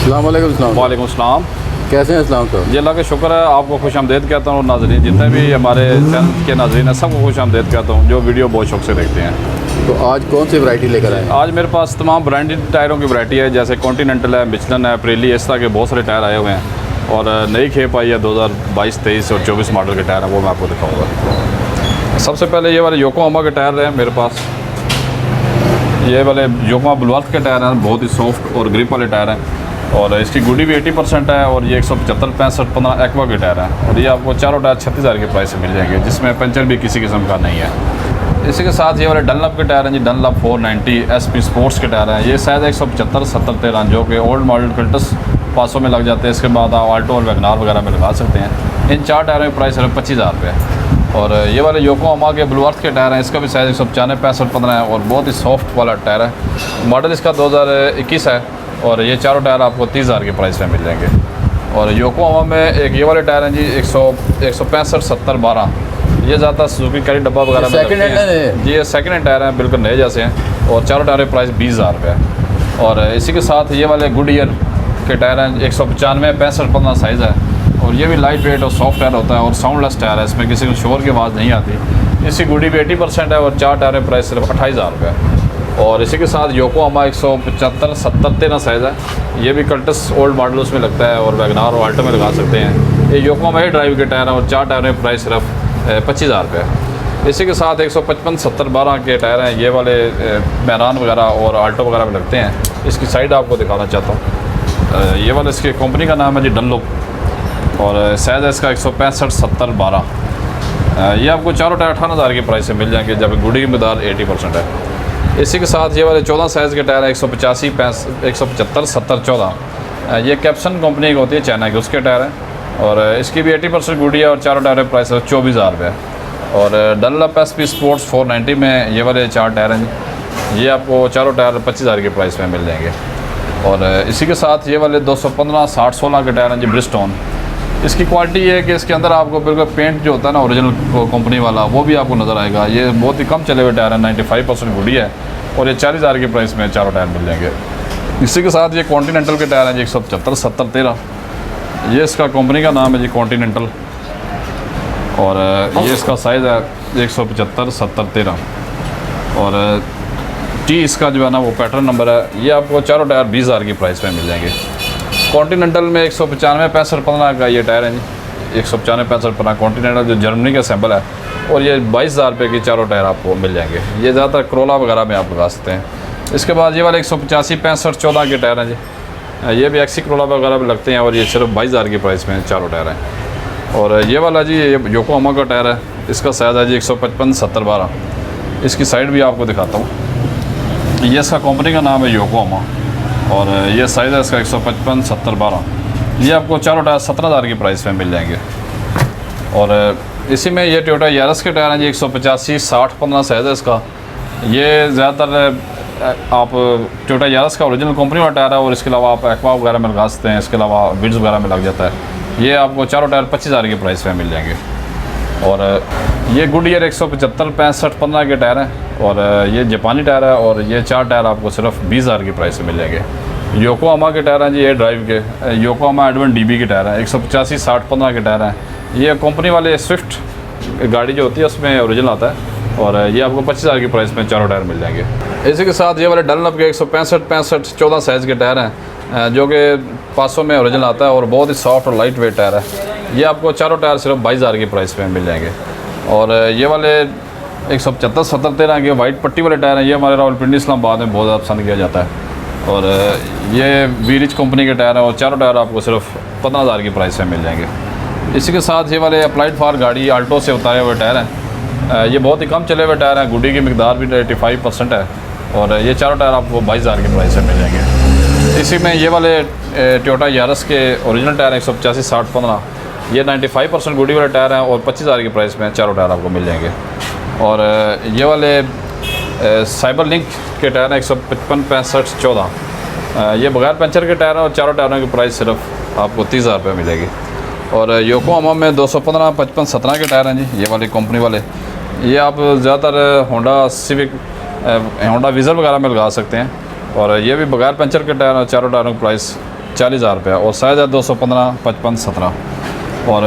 अस्सलाम वालेकुम सलाम। कैसे हैं इस्लाम साहब? जी अल्लाह का शुक्र है, आपको खुश आमदेद कहता हूँ। नाज़रीन जितने भी हमारे चैनल के नाज़रीन हैं सबको खुश आमदेद कहता हूँ जो वीडियो बहुत शौक से देखते हैं। तो आज कौन सी वैरायटी लेकर आए? आज मेरे पास तमाम ब्रांडेड टायरों की वैरायटी है, जैसे कॉन्टीनेंटल है, मिचलन है, प्रेली, इस तरह के बहुत सारे टायर आए हुए हैं। और नई खेप आई है 2022, 23 और 24 मॉडल के टायर हैं, वो मैं आपको दिखाऊँगा। सबसे पहले ये वाले योकोहामा के टायर हैं मेरे पास। ये वाले योकोहामा बुलवर्थ के टायर हैं, बहुत ही सॉफ्ट और ग्रिप वाले टायर हैं। और इसकी गुडी भी 80% है। और ये 175, 65, 15 एक्वा के टायर हैं। और ये आपको चारों टायर 36,000 के प्राइस से मिल जाएंगे, जिसमें पंचर भी किसी किस्म का नहीं है। इसी के साथ ये वाले डनलप के टायर हैं जी, डनलप 490 SP स्पोर्ट्स के टायर हैं। ये शायद 175, 70, 13 जो कि ओल्ड मॉडल क्विल्टस 500 में लग जाते हैं। इसके बाद आप आल्टो और वैगनार वगैरह में लगा सकते हैं। इन 4 टायरों की प्राइस सिर्फ 25,000 रुपये है। और ये वाले योकोहामा के बुलवर्थ के टायर हैं, इसका भी साइज़ 195, 65, 15 है और बहुत ही सॉफ्ट वाला टायर है। मॉडल इसका 2021 है। और ये चारों टायर आपको 30,000 के प्राइस में मिल जाएंगे। और योकोहामा में एक ये वाले टायर हैं जी, 165, 70, 12। ये ज़्यादा सुजुकी कैरी डब्बा वगैरह में सेकंड हैंड है जी, ये सेकंड हैंड टायर हैं, बिल्कुल नए जैसे हैं। और चारों टायर की प्राइस 20,000 रुपये है। और इसी के साथ ये वाले गुडईयर के टायर हैं, 195, 65, 15 साइज़ है। और ये भी लाइट वेट और सॉफ्ट टायर होता है और साउंडलेस टायर है, इसमें किसी को शोर की आवाज़ नहीं आती। इसकी गुडी भी 80% है। और 4 टायर की प्राइस सिर्फ 28,000 रुपये है। और इसी के साथ योकोहामा 175, 70, 13 साइज़ है। ये भी कल्टस ओल्ड मॉडल उसमें लगता है और वैगनार और आल्टो में लगा सकते हैं। ये योकोहामा ही ड्राइव के टायर हैं और 4 टायरों की प्राइस सिर्फ 25,000 रुपये है। इसी के साथ 155, 70, 12 के टायर हैं। ये वाले मैरान वगैरह और आल्टो वगैरह में लगते हैं। इसकी साइड आपको दिखाना चाहता हूँ। ये वाला इसकी कंपनी का नाम है जी डनलोप। और साइज़ है इसका 165, 70, 12। ये आपको चारों टायर 18,000 की प्राइस से मिल जाएंगे, जब गुडी की मकदार 80% है। इसी के साथ ये वाले 14 साइज़ के टायर हैं, 185, 175, 70, 14। ये कैप्सन कंपनी की होती है, चाइना की, उसके टायर हैं। और इसकी भी 80% गुडी है। और चारों टायर की प्राइस है 24,000 रुपये है। और डनलप SP स्पोर्ट्स 490 में ये वाले 4 टायर हैं। ये आपको चारों टायर 25,000 की प्राइस में मिल जाएंगे। और इसी के साथ ये वाले 215, 60, 16 के टायर हैं जी, ब्रिजस्टोन। इसकी क्वालिटी ये है कि इसके अंदर आपको बिल्कुल पेंट जो होता है ना ओरिजिनल कंपनी वाला, वो भी आपको नज़र आएगा। ये बहुत ही कम चले हुए टायर है, 95% गुडी है। और ये 40,000 के प्राइस में चारों टायर मिल जाएंगे। इसी के साथ ये कॉन्टीनेंटल के टायर हैं जी, 175, 70, 13। ये इसका कंपनी का नाम है जी कॉन्टीनेंटल। और ये इसका साइज़ है 175, 70, 13। और टी इसका जो है ना वो पैटर्न नंबर है। ये आपको चारों टायर 20,000 की प्राइस में मिल जाएंगे। कॉन्टीनेंटल में 195, 65, 15 का ये टायर है जी, 195, 65, 15 कॉन्टीनेंटल जो जर्मनी का सैम्पल है। और ये 22,000 रुपये की चारों टायर आपको मिल जाएंगे। ये ज़्यादातर क्रोला वगैरह में आप लगा सकते हैं। इसके बाद ये वाले 185, 65, 14 के टायर हैं जी, ये भी एक्सी क्रोला वगैरह में लगते हैं। और ये सिर्फ 22,000 की प्राइस में चारों टायर हैं। और ये वाला जी ये योकोहामा का टायर है, इसका साइज़ है जी 155, 70, 12। इसकी साइड भी आपको दिखाता हूँ। ये इसका कंपनी का नाम है योकोहामा। और ये साइज़ है इसका 155, 70, 12। ये आपको चारों टायर 17,000 की प्राइस में मिल जाएंगे। और इसी में ये टोयोटा यारिस के टायर हैं जी, 185, 60, 15 साइज़ है इसका। ये ज़्यादातर आप टोयोटा यारिस का ओरिजिनल कंपनी वाला टायर है। और इसके अलावा आप एक्वा वगैरह में लगा सकते हैं। इसके अलावा विड्स वगैरह में लग जाता है। ये आपको चारों टायर 25,000 की प्राइस में मिल जाएंगे। और ये गुडईयर 175, 65, 15 के टायर हैं। और ये जापानी टायर है। और ये 4 टायर आपको सिर्फ 20,000 की प्राइस में मिल जाएंगे। योकोहामा के टायर हैं जी, ये ड्राइव के योकोहामा एडवन DB के टायर हैं, 185, 60, 15 के टायर हैं। ये कंपनी वाले स्विफ्ट गाड़ी जो होती है उसमें ओरिजिनल आता है। और ये आपको 25,000 की प्राइस में चारों टायर मिल जाएंगे। इसी के साथ ये वाले डनलप के 165, 65, 14 साइज़ के टायर हैं, जो कि 500 में ओरिजिनल आता है। और बहुत ही सॉफ्ट और लाइट वेट टायर है। ये आपको चारों टायर सिर्फ 22,000 की प्राइस में मिल जाएंगे। और ये वाले 175, 70, 13 के वाइट पट्टी वाले टायर हैं। ये हमारे रावलपिंडी इस्लामाबाद में बहुत ज़्यादा पसंद किया जाता है। और ये वीरिच कंपनी के टायर हैं। और चारों टायर आपको सिर्फ 15,000 की प्राइस में मिल जाएंगे। इसी के साथ ये वाले अप्लाइड फॉर गाड़ी आल्टो से उतारे हुए टायर हैं। ये बहुत ही कम चले हुए टायर हैं, गुडी की मकदार भी 85% है। और ये चारों टायर आपको 22,000 की प्राइस में मिल जाएंगे। इसी में ये वाले टोयोटा यारिस के ओरिजिनल टायर हैं, 185, 60, 15। ये 95% गुडी वाले टायर हैं। और 25,000 की प्राइस में चारों टायर आपको मिल जाएंगे। और ये वाले साइबर लिंक के टायर हैं, 155, 65, 14। ये बगैर पंचर के टायर हैं। और चारों टायरों की प्राइस सिर्फ आपको 30,000 रुपये मिलेगी। और योकोहामा में 215, 55, 17 के टायर हैं जी, ये वाली कंपनी वाले। ये आप ज़्यादातर होंडा सिविक, होंडा विज़ल वगैरह में लगा सकते हैं। और ये भी बगैर पंचर के टायर, चारों टायरों की प्राइस 40,000 रुपये और साइज़ है 215, 55, 17। और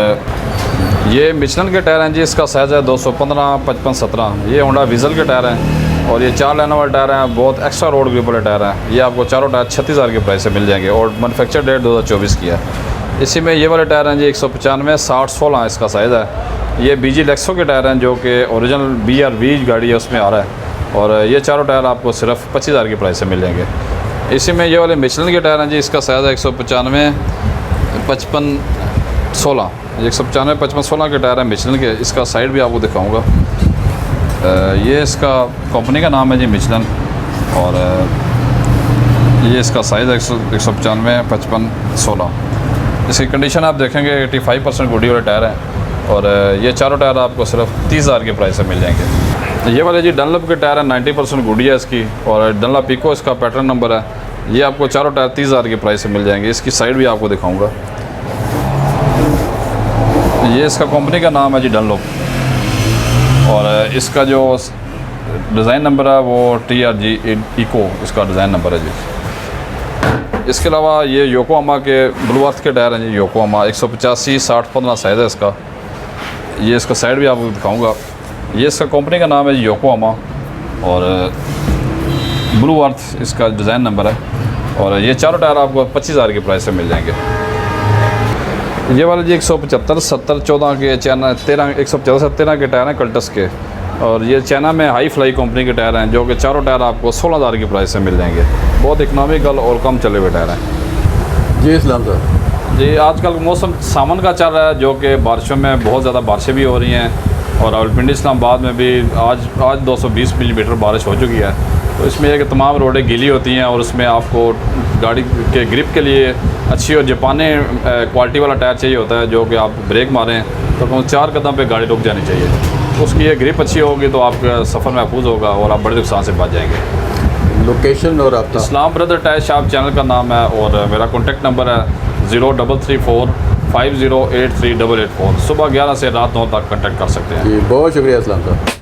ये मिशलन के टायर हैं जी, इसका साइज़ है 215, 55, 17। ये होंडा वीज़ल के टायर हैं और ये 4 लाइनों वाले टायर हैं, बहुत एक्स्ट्रा रोड ग्रिप वाले टायर हैं। ये आपको चारों टायर 36,000 के प्राइस से मिल जाएंगे और मैनुफैक्चर डेट 2024 की है। इसी में ये वाले टायर हैं जी 195, 60, 16 इसका साइज़ है। ये बीजी लेक्सो के टायर हैं जो कि ओरिजिनल BRV गाड़ी है उसमें आ रहा है और ये चारों टायर आपको सिर्फ 25,000 के प्राइस से मिल जाएंगे। इसी में ये वाले मिशलन के टायर हैं जी, इसका साइज़ है 195, 55, 16। 195, 55, 16 के टायर हैं मिशलन के। इसका साइड भी आपको दिखाऊंगा। ये इसका कंपनी का नाम है जी मिशलन और ये इसका साइज़ है 195, 55, 16। इसकी कंडीशन आप देखेंगे 85% गुडी वाले टायर हैं और ये चारों टायर आपको सिर्फ 30,000 के प्राइस से मिल जाएंगे। ये वाले जी डनलप के टायर हैं, 90% गुडी है इसकी और डनलप पिको इसका पैटर्न नंबर है। ये आपको चारों टायर 30,000 के प्राइस से मिल जाएंगे। इसकी साइड भी आपको दिखाऊंगा। ये इसका कंपनी का नाम है जी डनलप और इसका जो डिज़ाइन नंबर है वो TRG इको इसका डिज़ाइन नंबर है जी। इसके अलावा ये योकोहामा के ब्लू अर्थ के टायर हैं जी, योकोहामा 185, 60, 15 साइज़ है इसका। ये इसका साइड भी आपको दिखाऊंगा। ये इसका कंपनी का नाम है जी योकोहामा और ब्लू अर्थ इसका डिज़ाइन नंबर है और ये चारों टायर आपको 25,000 के प्राइस से मिल जाएंगे। ये वाले जी 175, 70, 14 के चाइना 13, 175 से 13 के टायर हैं कल्टस के और ये चाइना में हाई फ्लाई कंपनी के टायर हैं जो कि चारों टायर आपको 16,000 की प्राइस से मिल जाएंगे। बहुत इकनॉमिकल और कम चले हुए टायर हैं जी। इस्लाम सर जी। आजकल मौसम सावन का चल रहा है जो कि बारिशों में बहुत ज़्यादा बारिशें भी हो रही हैं और रावलपिंडी इस्लामाबाद में भी आज 220 मिलीमीटर बारिश हो चुकी है। तो इसमें यह कि तमाम रोडें गीली होती हैं और उसमें आपको गाड़ी के ग्रिप के लिए अच्छी और जापानी क्वालिटी वाला टायर चाहिए होता है जो कि आप ब्रेक मारें तो 4 कदम पे गाड़ी रुक जानी चाहिए। तो उसकी ये ग्रिप अच्छी होगी तो आपका सफ़र महफूज होगा और आप बड़े नुकसान से बच जाएंगे। लोकेशन और आपका? इस्लाम ब्रदर टायर शॉप चैनल का नाम है और मेरा कॉन्टेक्ट नंबर है 0334 5083 884। सुबह 11 से रात 9 तक कॉन्टेक्ट कर सकते हैं। जी बहुत शुक्रिया इस्लाम सर।